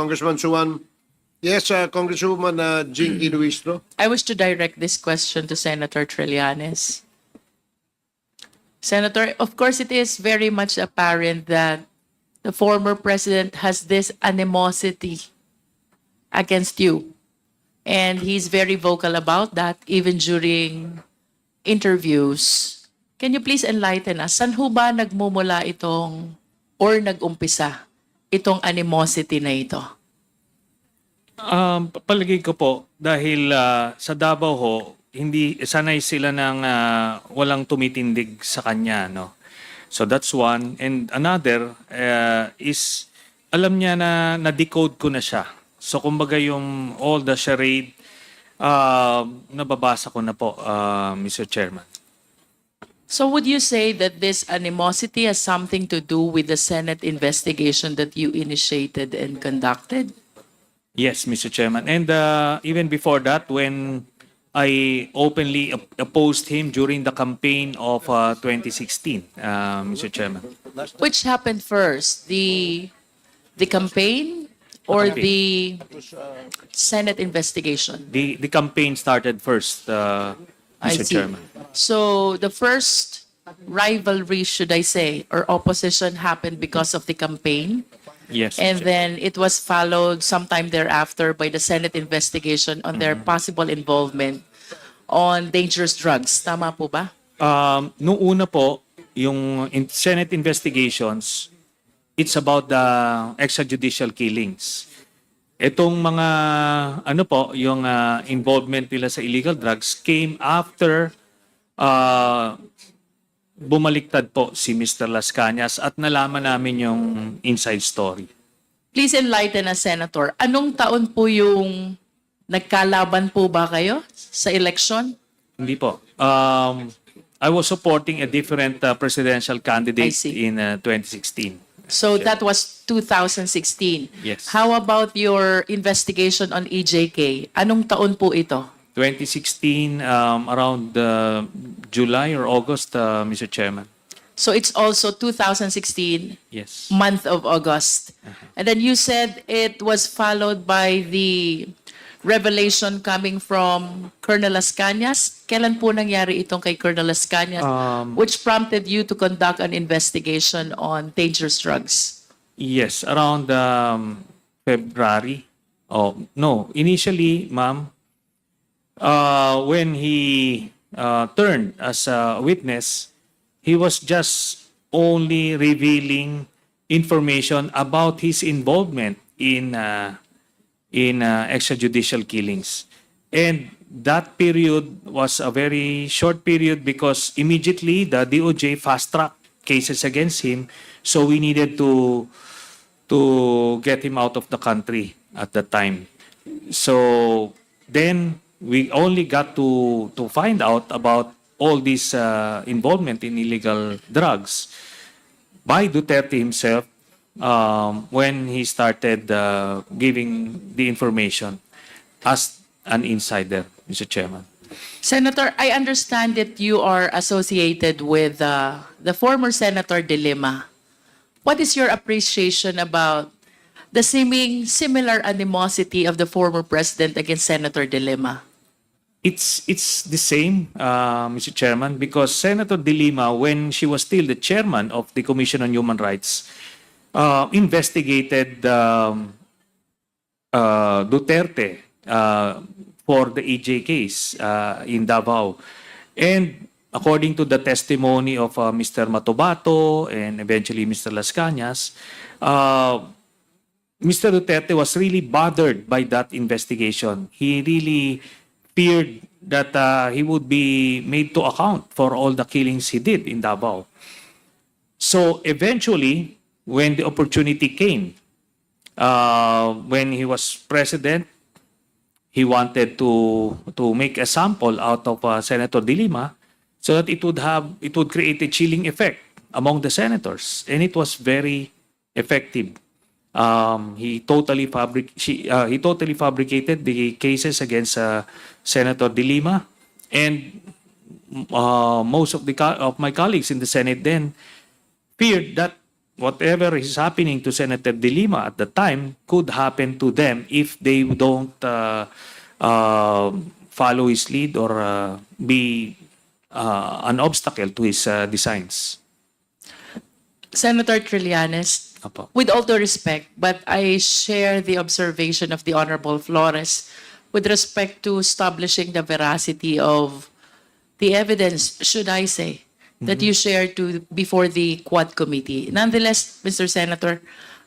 Congressman Suwan. Yes, Congresswoman Gerville Louistro. I wish to direct this question to Senator Trillanes. Senator, of course, it is very much apparent that the former president has this animosity against you. And he's very vocal about that, even during interviews. Can you please enlighten us? Saan ho ba nagmumula itong, or nag-umpisa, itong animosity na ito? Palagay ko po, dahil sa Davao ho, hindi sanay sila ng walang tumitindig sa kanya, no? So that's one. And another is, alam niya na na-decode ko na siya. So kumbaga yung all the charade, nababasa ko na po, Mr. Chairman. So would you say that this animosity has something to do with the Senate investigation that you initiated and conducted? Yes, Mr. Chairman. And even before that, when I openly opposed him during the campaign of 2016, Mr. Chairman. Which happened first? The campaign or the Senate investigation? The campaign started first, I Mr. see. Chairman. So the first rivalry, should I say, or opposition happened because of the campaign? Yes. And Mr. then it was followed sometime thereafter by the Senate investigation on their possible involvement on dangerous drugs. Tama po ba? Nung una po, yung Senate investigations, it's about the extrajudicial killings. Itong mga, ano po, yung involvement nila sa illegal drugs came after bumaliktad po si Mr. Las Cañas at nalaman namin yung inside story. Please enlighten us, Senator. Anong taon po yung nagkalaban po ba kayo sa election? Hindi po. I was supporting a different presidential candidate I see. in 2016. So that was 2016. Yes. How about your investigation on EJK? Anong taon po ito? 2016, around July or August, Mr. Chairman. So it's also 2016, Yes. month of August. And then you said it was followed by the revelation coming from Colonel Las Cañas. Kailan po nangyari itong kay Colonel Las Cañas, which prompted you to conduct an investigation on dangerous drugs? Yes, around February. Oh, no. Initially, ma'am, when he turned as a witness, he was just only revealing information about his involvement in extrajudicial killings. And that period was a very short period because immediately the DOJ fast-tracked cases against him, so we needed to get him out of the country at that time. So then we only got to find out about all this involvement in illegal drugs by Duterte himself when he started giving the information as an insider, Mr. Chairman. Senator, I understand that you are associated with the former Senator De Lima. What is your appreciation about the seeming similar animosity of the former president against Senator De Lima? It's the same, Mr. Chairman, because Senator De Lima, when she was still the chairman of the Commission on Human Rights, investigated Duterte for the EJ case in Davao. And according to the testimony of Mr. Matobato and eventually Mr. Las Cañas, Mr. Duterte was really bothered by that investigation. He really feared that he would be made to account for all the killings he did in Davao. So eventually, when the opportunity came, when he was president, he wanted to make a sample out of Senator De Lima so that it would create a chilling effect among the senators, and it was very effective. He totally fabricated the cases against Senator De Lima, and most of my colleagues in the Senate then feared that whatever is happening to Senator De Lima at the time could happen to them if they don't follow his lead or be an obstacle to his designs. Senator Trillanes, Apo. with all due respect, but I share the observation of the Honorable Flores with respect to establishing the veracity of the evidence, should I say, that you shared before the Quad Committee. Nonetheless, Mr. Senator,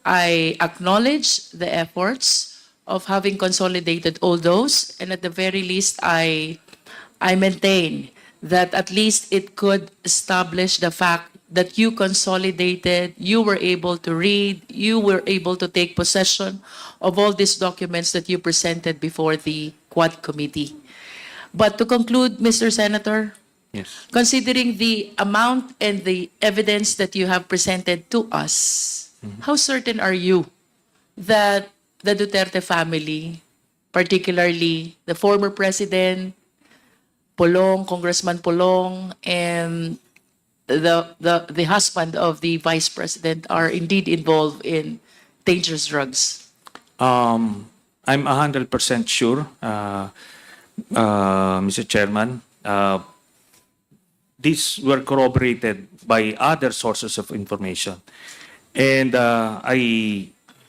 I acknowledge the efforts of having consolidated all those, and at the very least, I maintain that at least it could establish the fact that you consolidated, you were able to read, you were able to take possession of all these documents that you presented before the Quad Committee. But to conclude, Mr. Senator, Yes. considering the amount and the evidence that you have presented to us, how certain are you that the Duterte family, particularly the former president, Polong, Congressman Polong, and the husband of the vice president are indeed involved in dangerous drugs? I'm 100% sure, Mr. Chairman. These were corroborated by other sources of information. And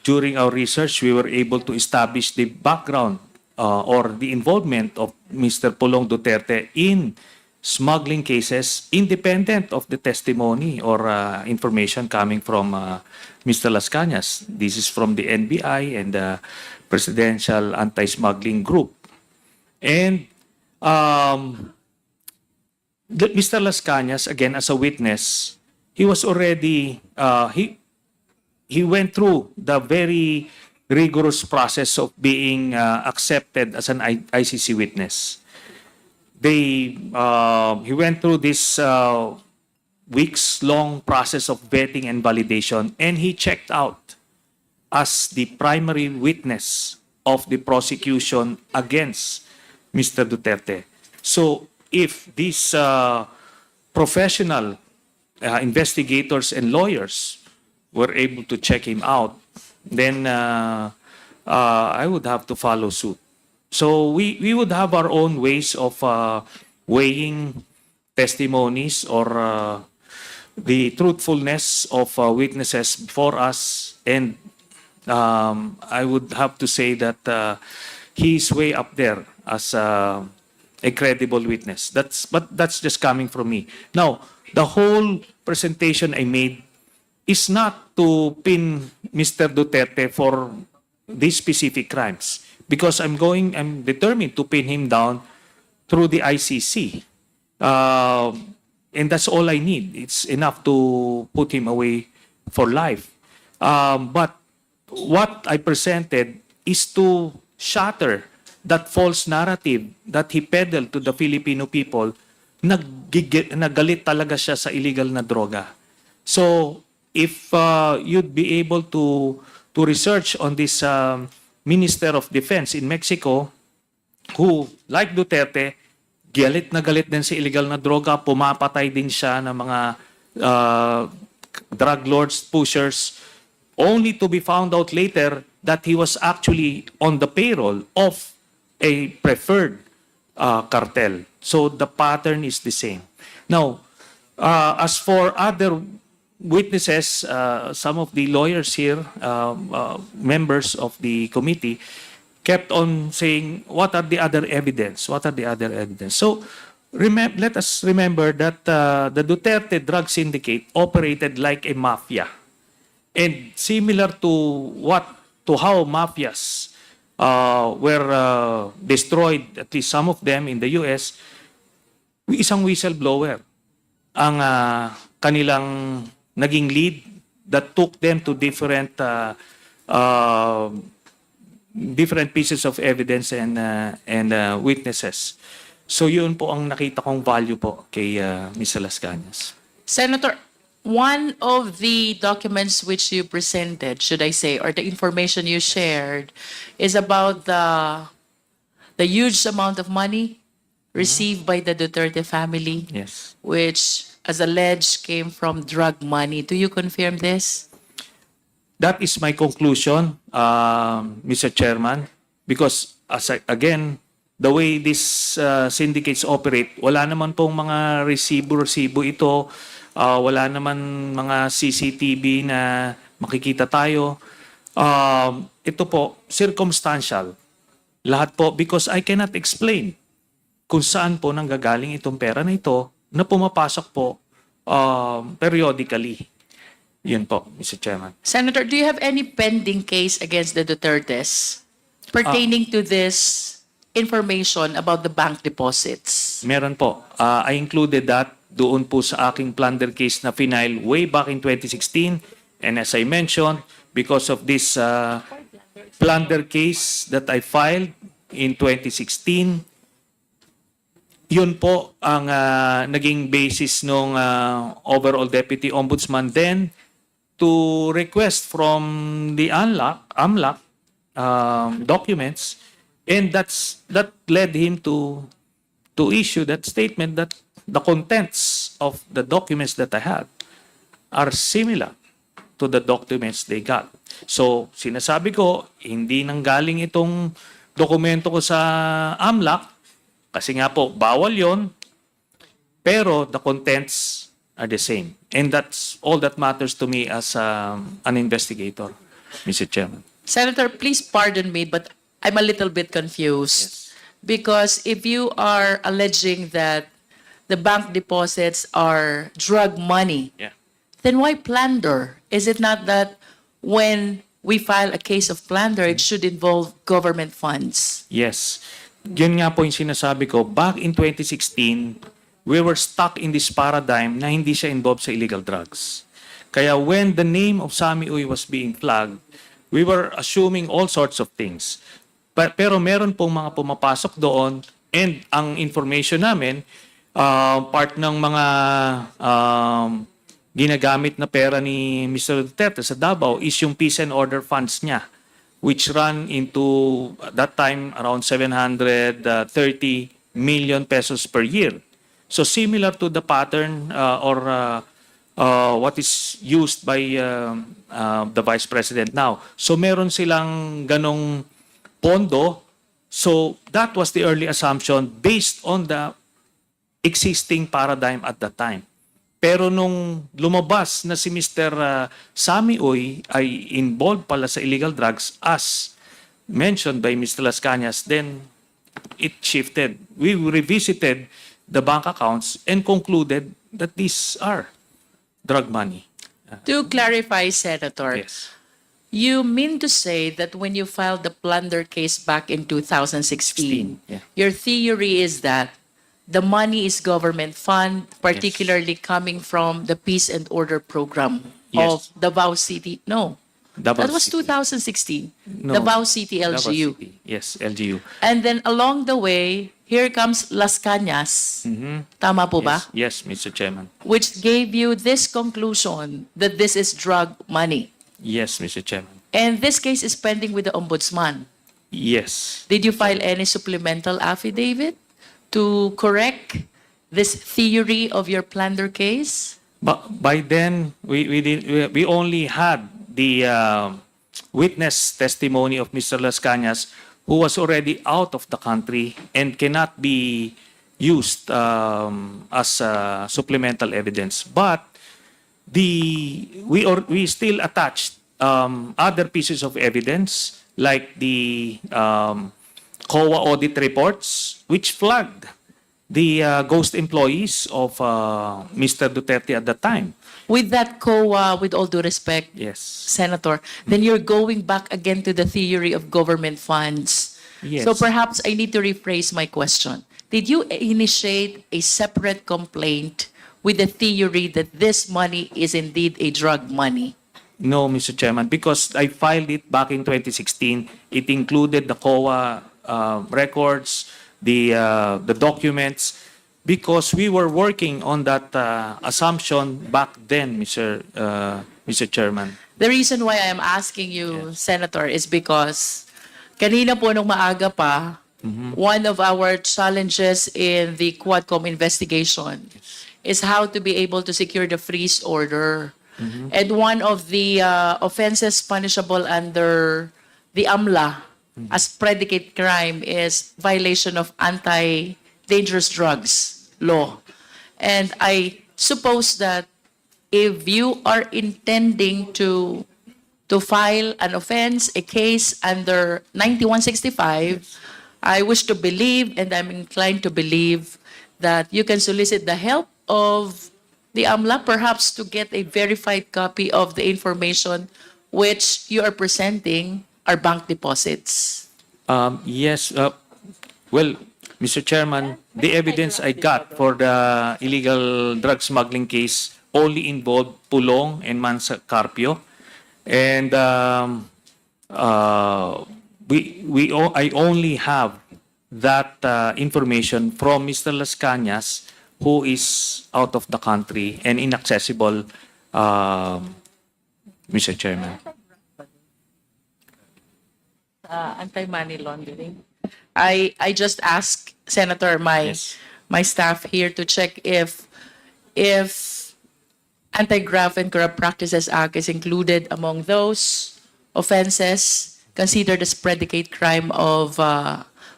during our research, we were able to establish the background or the involvement of Mr. Polong Duterte in smuggling cases independent of the testimony or information coming from Mr. Las Cañas. This is from the NBI and the Presidential Anti-Smuggling Group. And Mr. Las Cañas, again, as a witness, he was already, he went through the very rigorous process of being accepted as an ICC witness. He went through this weeks-long process of vetting and validation, and he checked out as the primary witness of the prosecution against Mr. Duterte. So if these professional investigators and lawyers were able to check him out, then I would have to follow suit. So we would have our own ways of weighing testimonies or the truthfulness of witnesses before us. And I would have to say that he's way up there as a credible witness. But that's just coming from me. Now, the whole presentation I made is not to pin Mr. Duterte for these specific crimes, because I'm determined to pin him down through the ICC. And that's all I need. It's enough to put him away for life. But what I presented is to shatter that false narrative that he peddled to the Filipino people. Nagalit talaga siya sa illegal na droga. So if you'd be able to research on this Minister of Defense in Mexico, who, like Duterte, galit na galit din sa illegal na droga, pumapatay din siya ng mga drug lords, pushers, only to be found out later that he was actually on the payroll of a preferred cartel. So the pattern is the same. Now, as for other witnesses, some of the lawyers here, members of the committee, kept on saying, what are the other evidence? What are the other evidence? So let us remember that the Duterte drug syndicate operated like a mafia. And similar to how mafias were destroyed, at least some of them in the US, isang whistleblower ang kanilang naging lead that took them to different pieces of evidence and witnesses. So yun po ang nakita kong value po kay Ms. Las Cañas. Senator, one of the documents which you presented, should I say, or the information you shared, is about the huge amount of money received by the Duterte family, Yes. which, as alleged, came from drug money. Do you confirm this? that is my conclusion, Mr. Chairman, because again, the way these syndicates operate, wala naman pong mga resibo ito, wala naman mga CCTV na makikita tayo. Ito po, circumstantial. Lahat po, because I cannot explain kung saan po nanggagaling itong pera na ito na pumapasok po periodically. Yun po, Mr. Chairman. Senator, do you have any pending case against the Dutertes pertaining to this information about the bank deposits? Meron po. I included that doon po sa aking plunder case na final way back in 2016. And as I mentioned, because of this plunder case that I filed in 2016, yun po ang naging basis ng overall Deputy Ombudsman then to request from the AMLAC documents, and that led him to issue that statement that the contents of the documents that I had are similar to the documents they got. So, sinasabi ko, hindi nanggaling itong dokumento ko sa AMLAC kasi nga po, bawal yon, pero the contents are the same. And that's all that matters to me as an investigator, Mr. Chairman. Senator, please pardon me, but I'm a little bit confused. Because if you are alleging that the bank deposits are drug money, Yeah. then why plunder? Is it not that when we file a case of plunder, it should involve government funds? Yes. Yun nga po yung sinasabi ko. Back in 2016, we were stuck in this paradigm na hindi siya involved sa illegal drugs. Kaya when the name of Sammy Uy was being flagged, we were assuming all sorts of things. Pero meron pong mga pumapasok doon, and ang information namin, part ng mga ginagamit na pera ni Mr. Duterte sa Davao is yung peace and order funds niya, which run into, at that time, around 730 million pesos per year. So similar to the pattern or what is used by the Vice President now. So meron silang ganong pondo. So that was the early assumption based on the existing paradigm at that time. Pero nung lumabas na si Mr. Sammy Uy ay involved pala sa illegal drugs as mentioned by Mr. Las Cañas, then it shifted. We revisited the bank accounts and concluded that these are drug money. To clarify, Senator, Yes. you mean to say that when you filed the plunder case back in 2016, Yeah. your theory is that the money is government fund, particularly coming from the Peace and Order Program of Yes. Davao City? No, Davao that was City. 2016. No. Davao City Davao LGU. City. Yes, LGU. And then along the way, here comes Las Cañas. Tama po ba? Yes, Mr. Chairman. Which gave you this conclusion that this is drug money. Yes, Mr. Chairman. And this case is pending with the Ombudsman. Yes. Did you file any supplemental affidavit to correct this theory of your plunder case? But by then, we only had the witness testimony of Mr. Las Cañas, who was already out of the country and cannot be used as supplemental evidence. But we still attached other pieces of evidence like the COA audit reports, which flagged the ghost employees of Mr. Duterte at the time. With that COA, with all due respect, Yes. Senator, then you're going back again to the theory of government funds. Yes. So perhaps I need to rephrase my question. Did you initiate a separate complaint with the theory that this money is indeed a drug money? No, Mr. Chairman, because I filed it back in 2016. It included the COA records, the documents, because we were working on that assumption back then, Mr. Chairman. The reason why I am asking you, Senator, is because kanina po nung maaga pa, one of our challenges in the Quadcom investigation is how to be able to secure the freeze order And one of the offenses punishable under the AMLA as predicate crime is violation of anti-dangerous drugs law. And I suppose that if you are intending to file an offense, a case under 9165, I wish to believe, and I'm inclined to believe, that you can solicit the help of the AMLA, perhaps to get a verified copy of the information which you are presenting are bank deposits. Yes. Well, Mr. Chairman, the evidence I got for the illegal drug smuggling case only involved Pulong and Mansa Carpio. And I only have that information from Mr. Las Cañas, who is out of the country and inaccessible, Mr. Chairman. Anti-money laundering. I just asked Senator, my staff here, to check if Anti-Graft and Corrupt Practices Act is included among those offenses considered as predicate crime of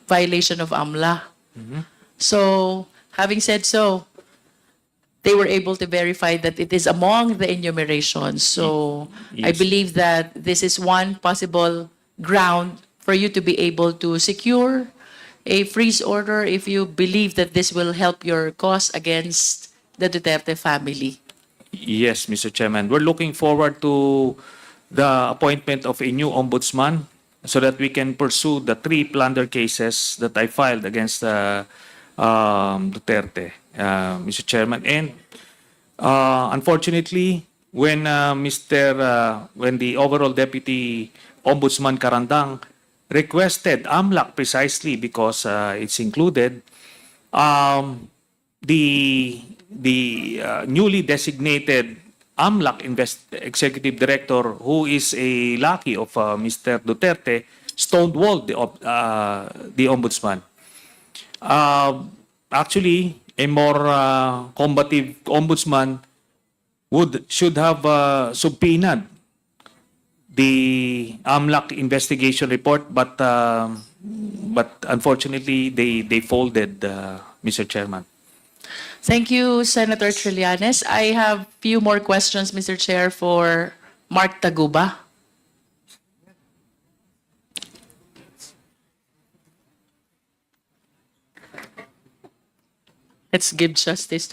violation of AMLA. So, having said so, they were able to verify that it is among the enumeration. So, I Yes. believe that this is one possible ground for you to be able to secure a freeze order if you believe that this will help your cause against the Duterte family. Yes, Mr. Chairman. We're looking forward to the appointment of a new ombudsman so that we can pursue the 3 plunder cases that I filed against Duterte, Mr. Chairman. And unfortunately, when when the overall deputy ombudsman Karandang requested AMLAC precisely because it's included, the newly designated AMLAC executive director, who is a lackey of Mr. Duterte, stonewalled the ombudsman. Actually, a more combative ombudsman should have subpoenaed the AMLAC investigation report, but unfortunately they folded, Mr. Chairman. Thank you, Senator Trillanes. I have few more questions, Mr. Chair, for Mark Taguba. Let's give justice to